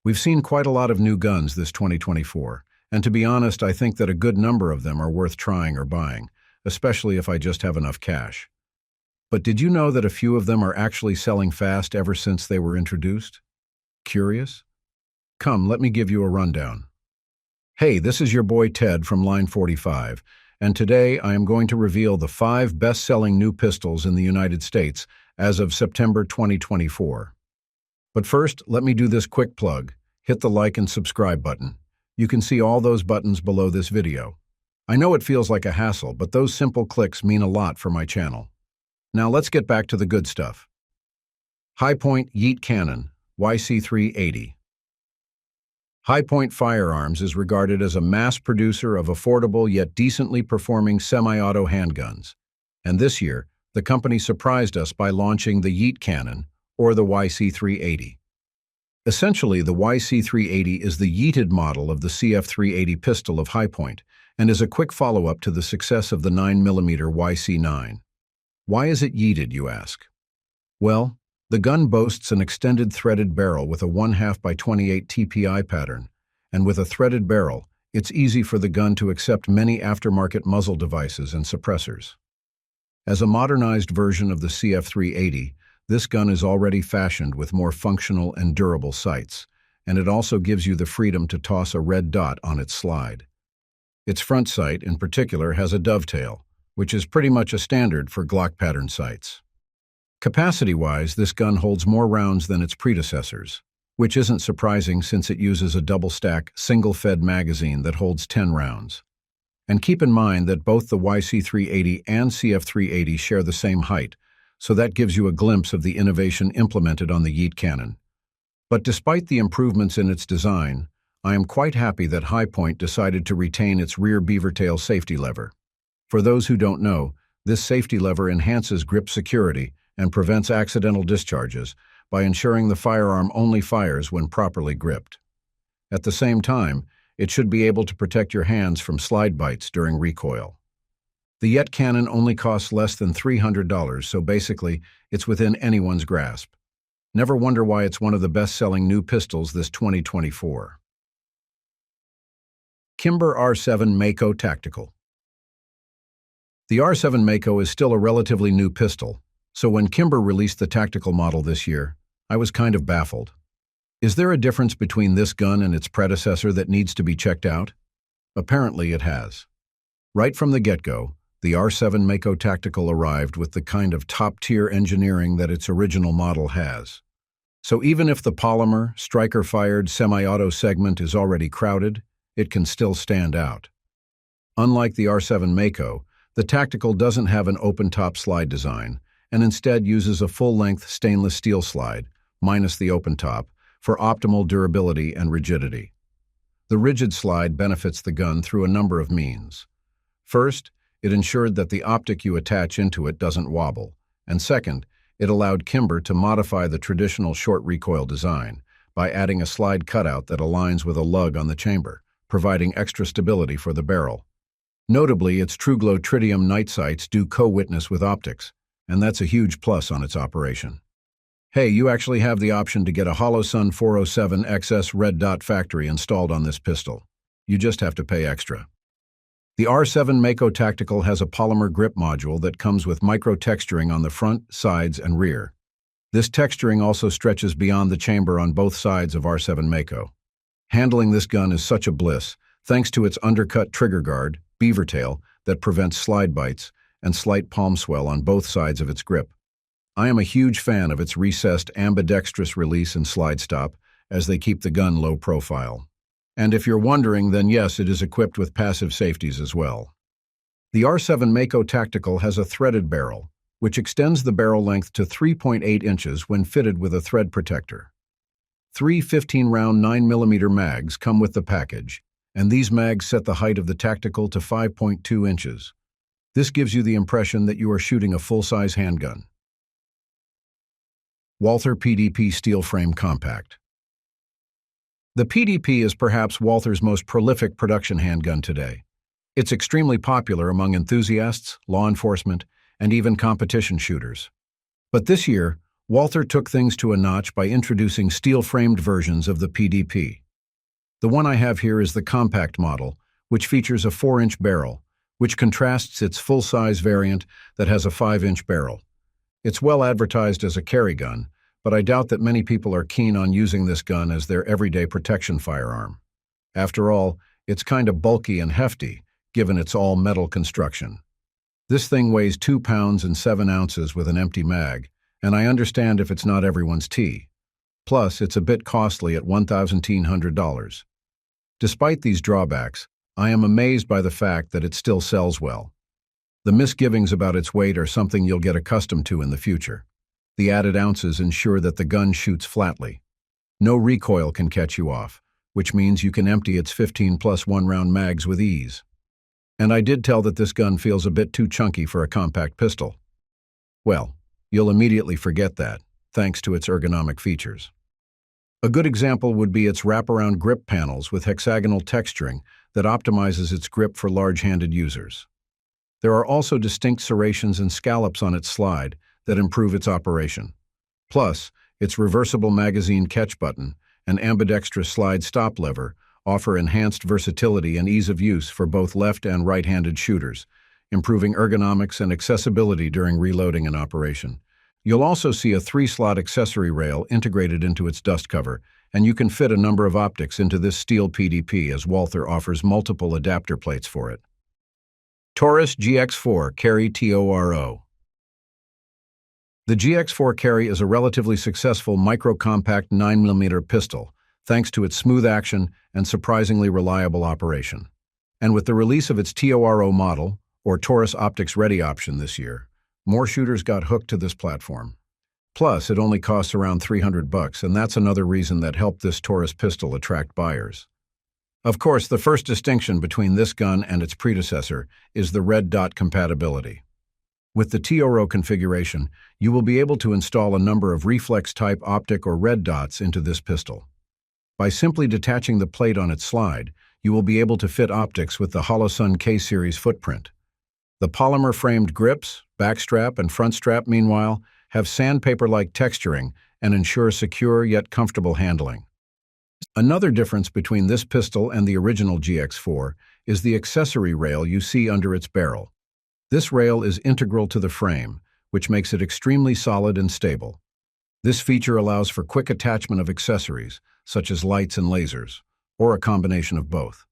We've seen quite a lot of new guns this 2024, and to be honest, I think that a good number of them are worth trying or buying, especially if I just have enough cash. But did you know that a few of them are actually selling fast ever since they were introduced? Curious? Come, let me give you a rundown. Hey, this is your boy Ted from Line 45, and today I am going to reveal the 5 best-selling new pistols in the United States as of September 2024. But first, let me do this quick plug. Hit the like and subscribe button. You can see all those buttons below this video. I know it feels like a hassle, but those simple clicks mean a lot for my channel. Now let's get back to the good stuff. Hi-Point Yeet Cannon YC380. Hi-Point Firearms is regarded as a mass producer of affordable yet decently performing semi-auto handguns. And this year, the company surprised us by launching the Yeet Cannon, or the YC380. Essentially, the YC380 is the yeeted model of the CF380 pistol of Hi-Point and is a quick follow-up to the success of the 9mm YC9. Why is it yeeted, you ask? Well, the gun boasts an extended threaded barrel with a 1/2 by 28 TPI pattern, and with a threaded barrel, it's easy for the gun to accept many aftermarket muzzle devices and suppressors. As a modernized version of the CF380, this gun is already fashioned with more functional and durable sights, and it also gives you the freedom to toss a red dot on its slide. Its front sight, in particular, has a dovetail, which is pretty much a standard for Glock pattern sights. Capacity-wise, this gun holds more rounds than its predecessors, which isn't surprising since it uses a double-stack, single-fed magazine that holds 10 rounds. And keep in mind that both the YC380 and CF380 share the same height, so that gives you a glimpse of the innovation implemented on the Yeet Cannon. But despite the improvements in its design, I am quite happy that Hi-Point decided to retain its rear beaver tail safety lever. For those who don't know, this safety lever enhances grip security and prevents accidental discharges by ensuring the firearm only fires when properly gripped. At the same time, it should be able to protect your hands from slide bites during recoil. The Yeet Cannon only costs less than $300, so basically, it's within anyone's grasp. Never wonder why it's one of the best-selling new pistols this 2024. Kimber R7 Mako Tactical. The R7 Mako is still a relatively new pistol, so when Kimber released the tactical model this year, I was kind of baffled. Is there a difference between this gun and its predecessor that needs to be checked out? Apparently it has. Right from the get-go, the R7 Mako Tactical arrived with the kind of top-tier engineering that its original model has. So even if the polymer, striker-fired semi-auto segment is already crowded, it can still stand out. Unlike the R7 Mako, the Tactical doesn't have an open-top slide design, and instead uses a full-length stainless steel slide, minus the open top, for optimal durability and rigidity. The rigid slide benefits the gun through a number of means. First, it ensured that the optic you attach into it doesn't wobble, and second, it allowed Kimber to modify the traditional short recoil design by adding a slide cutout that aligns with a lug on the chamber, providing extra stability for the barrel. Notably, its TrueGlow tritium night sights do co-witness with optics, and that's a huge plus on its operation. Hey, you actually have the option to get a HoloSun 407 XS red dot factory installed on this pistol. You just have to pay extra. The R7 Mako Tactical has a polymer grip module that comes with micro-texturing on the front, sides, and rear. This texturing also stretches beyond the chamber on both sides of R7 Mako. Handling this gun is such a bliss, thanks to its undercut trigger guard, beaver tail, that prevents slide bites, and slight palm swell on both sides of its grip. I am a huge fan of its recessed ambidextrous release and slide stop, as they keep the gun low profile. And if you're wondering, then yes, it is equipped with passive safeties as well. The R7 Mako Tactical has a threaded barrel, which extends the barrel length to 3.8 inches when fitted with a thread protector. 3 15-round 9mm mags come with the package, and these mags set the height of the Tactical to 5.2 inches. This gives you the impression that you are shooting a full-size handgun. Walther PDP Steel Frame Compact. The PDP is perhaps Walther's most prolific production handgun today. It's extremely popular among enthusiasts, law enforcement, and even competition shooters. But this year, Walther took things to a notch by introducing steel-framed versions of the PDP. The one I have here is the compact model, which features a 4-inch barrel, which contrasts its full-size variant that has a 5-inch barrel. It's well advertised as a carry gun, but I doubt that many people are keen on using this gun as their everyday protection firearm. After all, it's kind of bulky and hefty, given its all-metal construction. This thing weighs 2 pounds and 7 ounces with an empty mag, and I understand if it's not everyone's tea. Plus, it's a bit costly at $1,900. Despite these drawbacks, I am amazed by the fact that it still sells well. The misgivings about its weight are something you'll get accustomed to in the future. The added ounces ensure that the gun shoots flatly. No recoil can catch you off, which means you can empty its 15 plus 1-round mags with ease. And I did tell that this gun feels a bit too chunky for a compact pistol. Well, you'll immediately forget that, thanks to its ergonomic features. A good example would be its wraparound grip panels with hexagonal texturing that optimizes its grip for large-handed users. There are also distinct serrations and scallops on its slide that improve its operation. Plus, its reversible magazine catch button and ambidextrous slide stop lever offer enhanced versatility and ease of use for both left and right-handed shooters, improving ergonomics and accessibility during reloading and operation. You'll also see a 3-slot accessory rail integrated into its dust cover, and you can fit a number of optics into this steel PDP as Walther offers multiple adapter plates for it. Taurus GX4 Carry T.O.R.O. The GX4 Carry is a relatively successful micro-compact 9mm pistol, thanks to its smooth action and surprisingly reliable operation. And with the release of its T.O.R.O model, or Taurus Optics Ready option this year, more shooters got hooked to this platform. Plus, it only costs around $300, and that's another reason that helped this Taurus pistol attract buyers. Of course, the first distinction between this gun and its predecessor is the red dot compatibility. With the T.O.R.O configuration, you will be able to install a number of reflex-type optic or red dots into this pistol. By simply detaching the plate on its slide, you will be able to fit optics with the Holosun K-Series footprint. The polymer-framed grips, backstrap, and front strap, meanwhile, have sandpaper-like texturing and ensure secure yet comfortable handling. Another difference between this pistol and the original GX4 is the accessory rail you see under its barrel. This rail is integral to the frame, which makes it extremely solid and stable. This feature allows for quick attachment of accessories, such as lights and lasers, or a combination of both.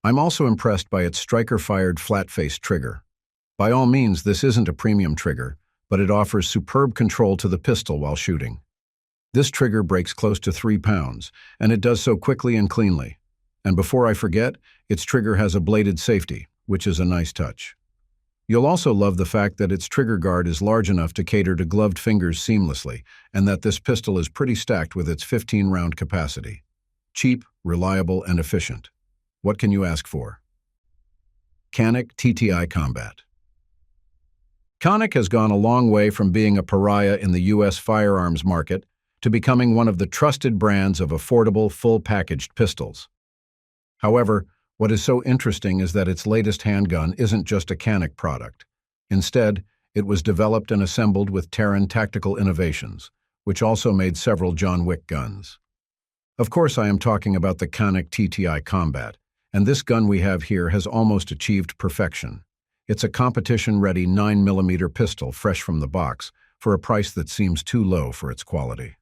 I'm also impressed by its striker-fired flat-face trigger. By all means, this isn't a premium trigger, but it offers superb control to the pistol while shooting. This trigger breaks close to 3 pounds, and it does so quickly and cleanly. And before I forget, its trigger has a bladed safety, which is a nice touch. You'll also love the fact that its trigger guard is large enough to cater to gloved fingers seamlessly, and that this pistol is pretty stacked with its 15-round capacity. Cheap, reliable, and efficient. What can you ask for? Canik TTI Combat. Canik has gone a long way from being a pariah in the U.S. firearms market to becoming one of the trusted brands of affordable, full-packaged pistols. However, what is so interesting is that its latest handgun isn't just a Canik product. Instead, it was developed and assembled with T.O.R.O Tactical Innovations, which also made several John Wick guns. Of course, I am talking about the Canik TTI Combat, and this gun we have here has almost achieved perfection. It's a competition-ready 9mm pistol fresh from the box for a price that seems too low for its quality.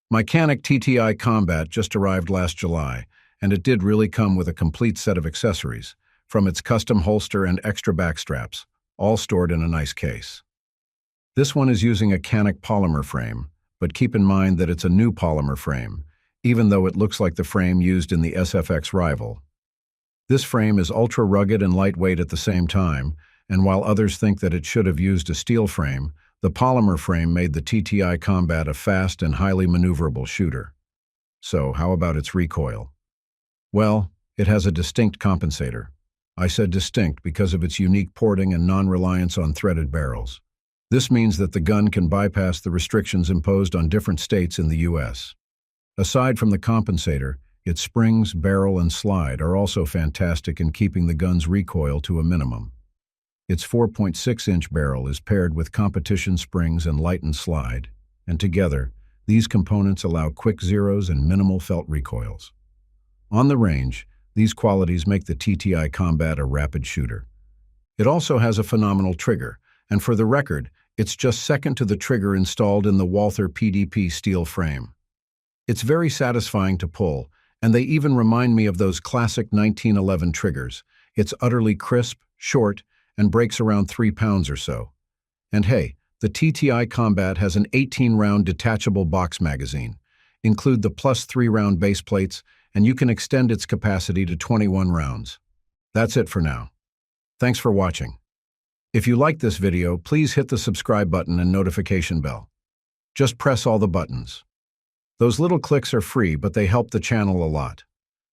My Canik TTI Combat just arrived last July, and it did really come with a complete set of accessories, from its custom holster and extra backstraps, all stored in a nice case. This one is using a Canik polymer frame, but keep in mind that it's a new polymer frame, even though it looks like the frame used in the SFX rival. This frame is ultra-rugged and lightweight at the same time, and while others think that it should have used a steel frame, the polymer frame made the TTI Combat a fast and highly maneuverable shooter. So, how about its recoil? Well, it has a distinct compensator. I said distinct because of its unique porting and non-reliance on threaded barrels. This means that the gun can bypass the restrictions imposed on different states in the U.S. Aside from the compensator, its springs, barrel, and slide are also fantastic in keeping the gun's recoil to a minimum. Its 4.6-inch barrel is paired with competition springs and lightened slide, and together, these components allow quick zeros and minimal felt recoils. On the range, these qualities make the TTI Combat a rapid shooter. It also has a phenomenal trigger, and for the record, it's just second to the trigger installed in the Walther PDP steel frame. It's very satisfying to pull, and they even remind me of those classic 1911 triggers. It's utterly crisp, short, and breaks around 3 pounds or so. And hey, the TTI Combat has an 18-round detachable box magazine. Include the plus 3-round base plates, and you can extend its capacity to 21 rounds. That's it for now. Thanks for watching. If you liked this video, please hit the subscribe button and notification bell. Just press all the buttons. Those little clicks are free, but they help the channel a lot.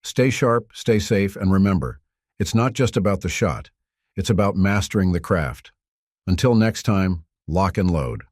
Stay sharp, stay safe, and remember, it's not just about the shot. It's about mastering the craft. Until next time, lock and load.